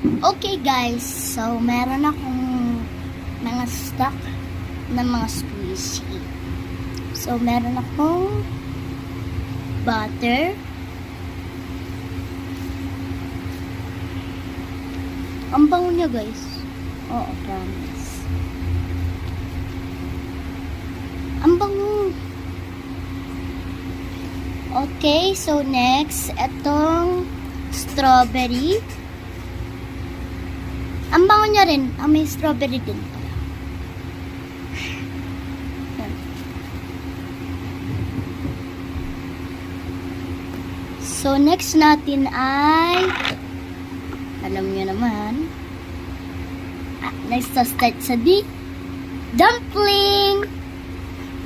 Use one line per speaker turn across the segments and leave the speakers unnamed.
Okay guys, so meron akong mga stock na mga squishy. So meron akong butter, ang bango niya guys. Oo, promise. Ang bango. Okay, so next, etong strawberry. Ang bango niya rin. May strawberry din pala. Yan. So, next natin ay alam niyo naman. Next na start sa D. Dumpling!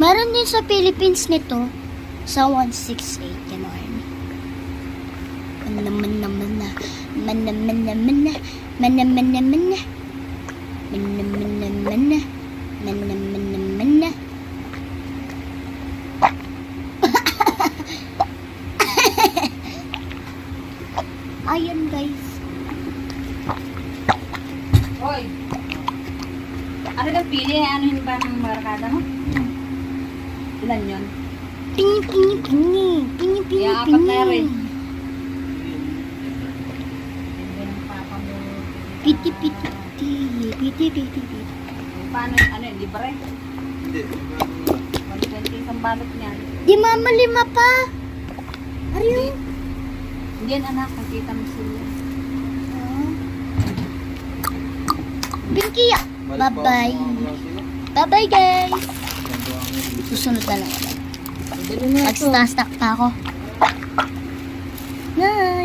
Meron din sa Philippines nito. Sa 168. Ganon. Mana. Ayan guys.
Hoy! Ano daw pili? Ano yung ba ng barkada mo? Ilan yun?
Pingi.
Yeah, apat na rin.
Piti.
Paano yun? Ano yun? Libre?
Hindi.
120 isang balot niyan.
Di mama, 5 pa. Ariyo.
Hindi yan anak. Nakita mo sila.
Pinky. Bye-bye. Bye-bye guys. Susunod na lang. Mag-stack pa ako. Na.